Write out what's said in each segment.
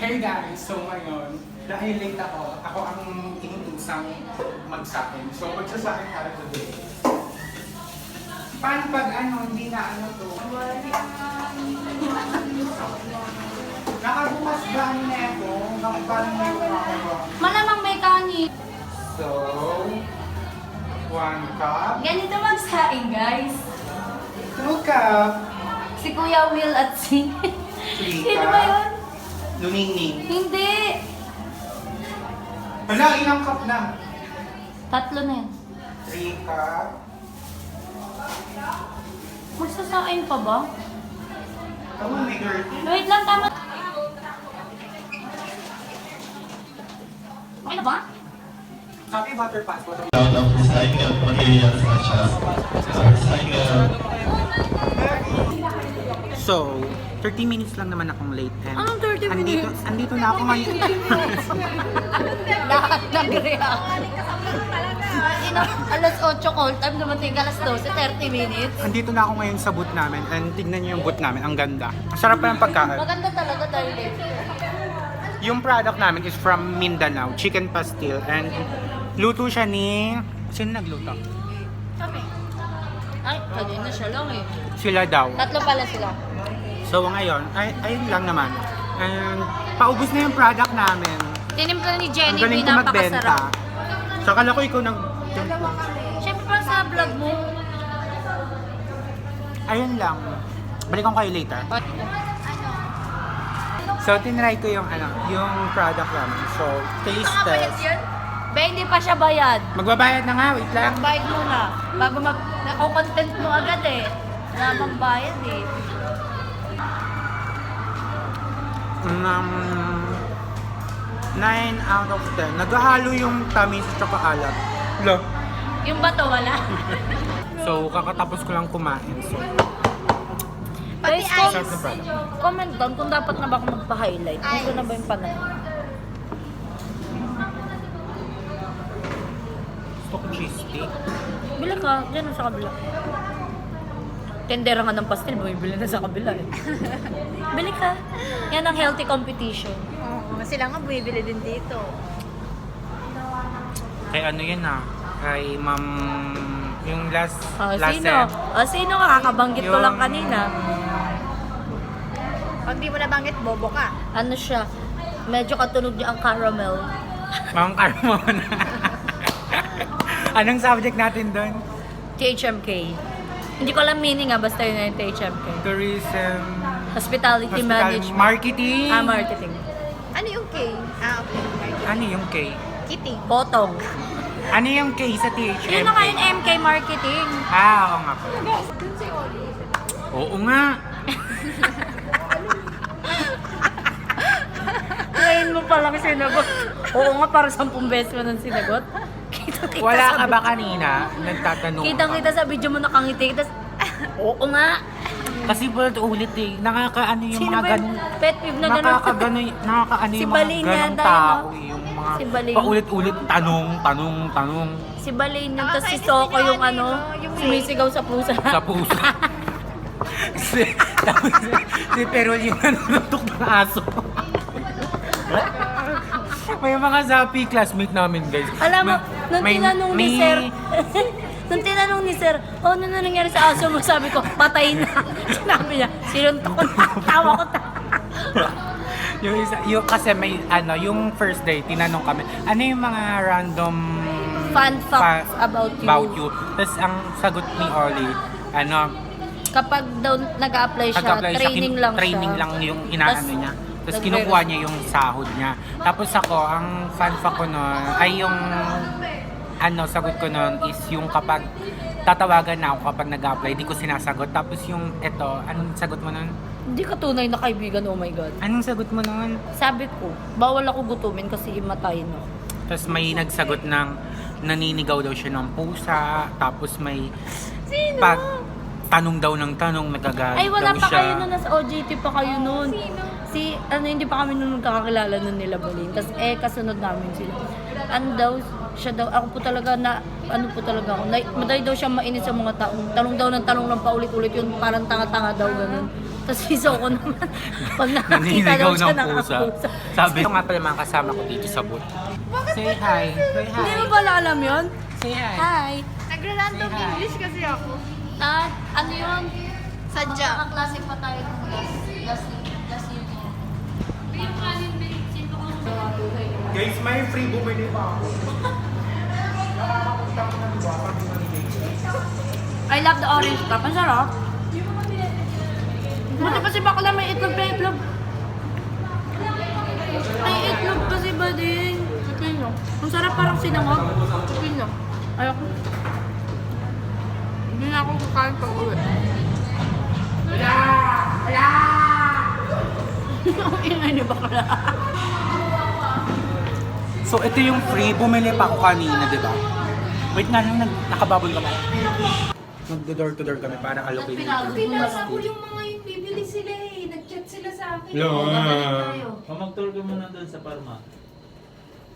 Hey guys, so ngayon, dahil late ako ang inuusang magsakin. So magsasakin tayo today. Paano pag hindi na to? Nakabukas ba na ako? Paano na yung makagawa? Malamang may kanin. So, 1 cup. Ganito magsaing, guys. 2 cup. Si Kuya Will at si... 3 Sino cup. ba yun? Luningning. Hindi. Wala, ilang cup na? 3 na yan. 3 cup. Magsasaing pa ba? Tama, may girl. Wait lang, tama. Okay na ba? Copy butter pass. ng recycled materials such as recycled. So, 30 minutes lang naman akong late. And Anong 30 minutes? Andito na ako ngayon. Lahat nag-react. Alas 8 call time, dumating alas 12, 30 minutes. Andito na ako ngayon sa booth namin. And tignan niyo yung booth namin. Ang ganda. Ang sarap pa ng pagkain. Maganda talaga dahil late. Yung product namin is from Mindanao. Chicken pastil. And luto siya ni... Sino nagluto? Kami. Ay, kanina siya lang eh. Sila daw. 3 pala sila. So ngayon, ayun lang naman. And paubos na yung product namin. Tinimpla ni Ang Jenny, galing ko magbenta. napakasarap. So akala ko ikaw nag... Siyempre pa sa vlog mo. Ayun lang. Balikan ko kayo later. So tinry ko yung yung product namin. So taste test. Ba, hindi pa siya bayad. Magbabayad na nga, wait lang. Magbayad muna. Bago nako-content mo agad eh. Namang bayad eh. 9 out of 10. Naghahalo yung tamis at saka alat. Lo. Yung bato wala. So kakatapos ko lang kumain. So Guys, sarap na product. comment down kung dapat na ba ako magpa-highlight. Gusto na ba yung panahon? Gusto ko cheese steak. Bili ka, dyan sa kabila. Tendera nga ng pastel, bumibili na sa kabila eh. Bili ka. Yan ang healthy competition. Oo, sila nga bumibili din dito. Kay ano yan kay ma'am yung last Sino? Sino nga? Kakabanggit ko lang kanina. Pag di mo nabanggit, bobo ka. Ano siya? Medyo katunog niya ang caramel. Ma'am Carmona. Anong subject natin doon? THMK. Hindi ko alam meaning basta yun na yung THMK. Tourism. Hospitality Management. Marketing. Marketing. Ano yung K? Okay. Ano yung K? Kitty. Potong. Ano yung K sa THM? Yun na nga yung MK Marketing. Oo nga po. Oo nga. Ngayon mo palang sinagot. Oo nga, para 10 beses mo nang sinagot. Kita-kita Wala sa ka ba video. kanina? Nagtatanong Kitang-kita sa video mo nakangiti. Tapos, oo nga. Kasi ulit nakakaano yung Sino mga ba yung ganun. pet peeve na ganun? Nakakaano Si yung mga Balin ganung yata, tao. no? Yung mga Si Balin. paulit-ulit tanong. Si Balayn yun, tapos si Nakakainis Soko din yung yung yung sumisigaw sa pusa. Sa puso. Tapos si Perol yung nanunutok ng aso. May mga zapi classmate namin, guys. Alam mo, nung May- tinanong ni may- Sir, nung tinanong ni Sir, ano na nangyari sa aso mo? Sabi ko, patay na. Sinabi niya, sinuntok ko na. Tawa ko yung isa, yung kasi may yung first day tinanong kami, ano yung mga random Fun facts about you. Tapos ang sagot ni Ollie, Kapag daw nag-a-apply siya, nag-apply siya, training lang training siya. lang yung inaano Tas, niya. Tapos nag- kinukuha niya yung sahod niya. Tapos ako, ang fun fact ko nun, ay yung sagot ko nun is yung kapag tatawagan na ako kapag nag-apply, di ko sinasagot. Tapos yung anong sagot mo nun? Hindi ka tunay na kaibigan, oh my God. Anong sagot mo nun? Sabi ko, bawal ako gutumin kasi imatay no. Tapos may nagsagot ng naninigaw daw siya ng pusa. Tapos may pag tanong daw ng tanong, nagagalit Ay, wala daw pa siya. kayo nun, nasa OJT pa kayo nun. Si, hindi pa kami nun magkakakilala nun nila Balin. Tapos kasunod namin sila. Siya daw, ako po talaga ako. Maday daw siya mainit sa mga taong, tanong daw ng paulit-ulit yun, parang tanga-tanga daw, ganun. Tapos si Soko naman, pag nakakita Naninigaw daw siya ng pusa. Sabi ko nga pala mga kasama ko dito sa booth. Say hi. Say hi. Hindi mo pala alam yun? Say hi. Hi. Nagre-random Say hi. English kasi ako. Ano yun? Sadya. Nakaklase pa tayo ng last year. Guys, may free bumili pa ako. I love the orange cup. Ang sarap. Buti pa si bakla may itlog pa itlog. May itlog pa si Bading. Pipino. Ang sarap parang sinangag. Pipino. Ayoko. Hindi na ako kakain pag uwi. Wala! Wala! Ang ingay ni bakla. So ito yung free, bumili pa ako kanina, di ba? Wait nga lang, nakababol kami. Magdo-door to door kami para allocate. Pinala ko yung mga yung bibili sila eh. Nag-chat sila sa akin. Mag-tour ka muna doon sa Parma.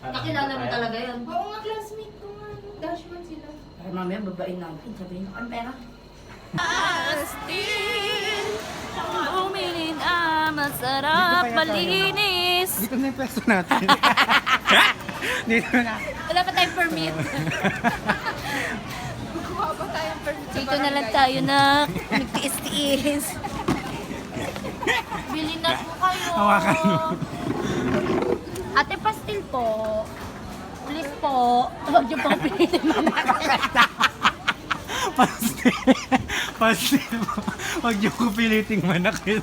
Kakilala mo talaga yun. Oo nga, classmate ko nga. Dashman sila. Ay, mamaya babain natin. Sabihin mo, ang pera. Bumili na, masarap, malinis. Dito na yung pwesto natin. Dito na. Wala pa tayong permit. Kuha ba tayong permit? Dito na lang tayo na magtiis-tiis. Bili na po kayo. Hawakan mo. Ate, pastil po. Please po. Huwag niyo pong pilitin mamaya. Pastil. Pastil mo. Huwag niyo ko piliting manakit.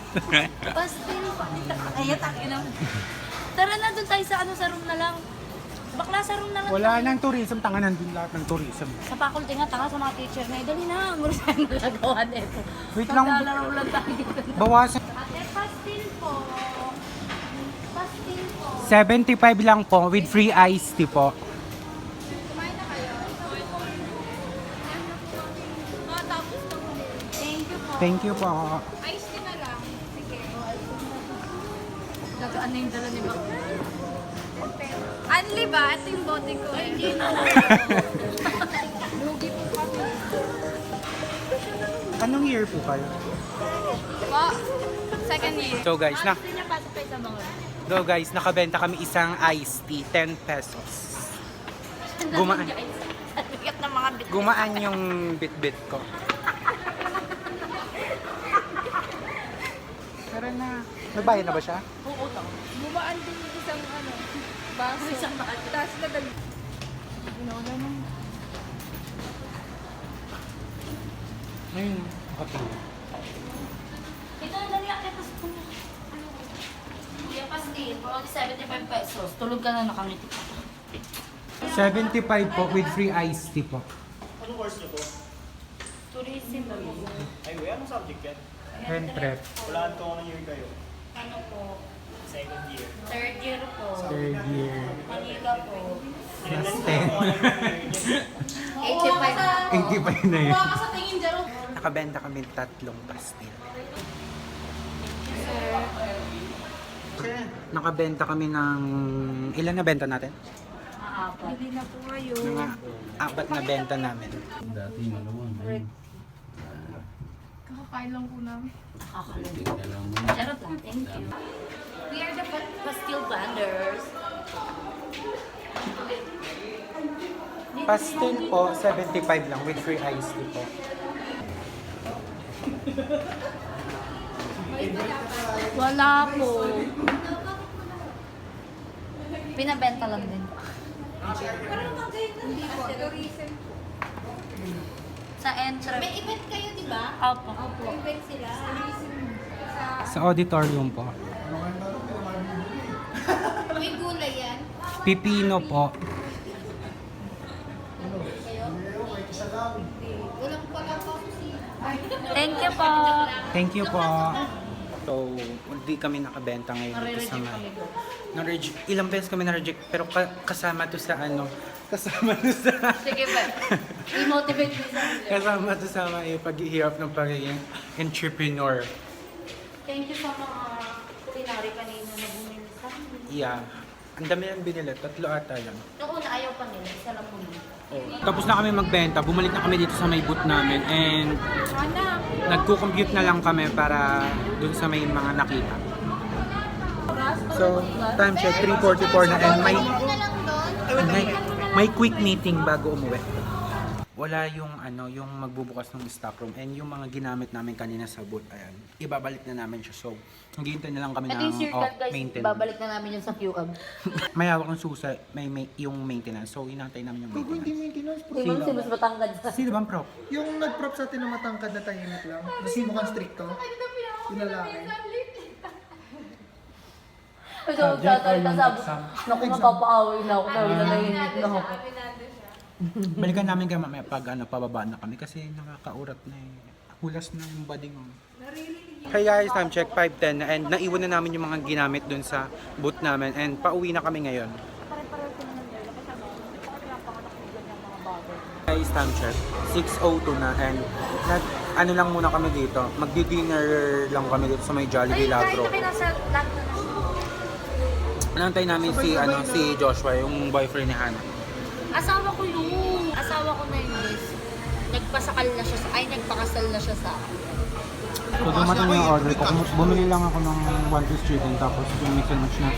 Pastil po. Ay, takin na. Tara na, doon tayo sa sa room na lang. Bakla sa room na lang. Wala tayo. nang tourism, tanga nandun lahat ng tourism. Sa faculty nga, tanga sa mga teacher na, dali na, mura tayo nagagawa nito. Wait lang. Maglalaro lang tayo dito. Bawasan. Ate, pastil po. Pastil po. 75 lang po with free iced tea po. Thank you po. Thank you po. Ice tea na lang. Sige. Gagaan na yung dala ni Bak. Anli ba? Ito yung bote ko eh. Hindi na. Lugi po kami. Anong year po kayo? Po. Second year. So guys, Gusto niya pasok kayo sa mga. nakabenta kami isang iced tea, 10 pesos. Gumaan. At bigat ng mga bit. Gumaan yung bit-bit ko. Tara na. Nagbayad na ba siya? Oo, to. Bumaan din yung isang ano, baso. Isang baso. Tapos nadag... Ayun. Okay. Ito na dali akit sa puno. Kuya pastil, for only 75 pesos. Tulog ka na nakangiti ka. 75 po with free iced tea po. Anong course niyo po? Tourism. Ay, anong subject yan? And prep. Walaan ko anong year kayo? Ano po? Second year. Third year po. Third year. Manila po. Plus 85. 10. 85 na yun. sa tingin dyan. Nakabenta kami tatlong pastil. Nakabenta kami ng... Ilan na benta natin? Maapat. Hindi na po kayo. Mga 4 na benta namin. Dati maluwang. Kakakain lang po namin. Charot lang, thank you. We are the pastil vendors. Pastil po, 75 lang with free iced tea po. Wala po. Pinabenta lang din. Hindi po. Tourism. Sa entrance. May event kayo, di ba? Opo. Opo. Event sila. Sa auditorium po. May gulay yan. Pipino po. Walang pala po si... Thank you po. Thank you po. So, hindi kami nakabenta ngayon dito sa Nare-reject kami doon. Ilang beses kami na-reject, pero kasama to sa ano, kasama to sa... Sige ba? I-motivate mo sa kasama to sa pag-ihirap ng pagiging entrepreneur. Thank you sa mga kulinary kanina na bumili sa amin. Yeah. Ang dami lang binili, 3 ata lang. Noong una ayaw pa nila, isa lang muli. Tapos na kami magbenta, bumalik na kami dito sa may booth namin and nagko-compute na lang kami para dun sa may mga nakita. So, time check, 3:44 na and may quick meeting bago umuwi. Wala yung yung magbubukas ng stock room and yung mga ginamit namin kanina sa booth, ayan, ibabalik na namin siya. So, naghihintay na lang kami Ito yung ng circle guys, maintenance. babalik na namin yung sa QCAB. May hawak ng susa, may yung maintenance. So, inantay namin yung Hindi maintenance. maintenance, Di ba si mas matangkad sa... Sino bang prop? Yung nag-prop sa atin na matangkad na tahimik lang. Kasi mukhang stricto. Yung lalaki. Kasi magsasalita sabi, naku, mapapaaway na ako, dahil nanahimik na ako. Balikan namin kayo mamaya pag pababa na kami kasi nakakaurat na eh. Hulas na yung body mo. Hey guys, time check 5:10 na and naiwan na namin yung mga ginamit dun sa booth namin and pauwi na kami ngayon. Guys, time check 6:02 na and lang muna kami dito. Magdi-dinner lang kami dito sa may Jollibee Lagro. Nantay namin si Joshua, yung boyfriend ni Hannah. Asawa ko yun. Asawa ko na yun guys. Nagpasakal na siya nagpakasal na siya sa akin. So dumating yung order ko. Bumili lang ako ng one piece chicken tapos yung mix and match na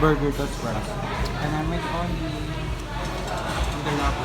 burger to fries. And I'm with Ollie. Ang dala ako.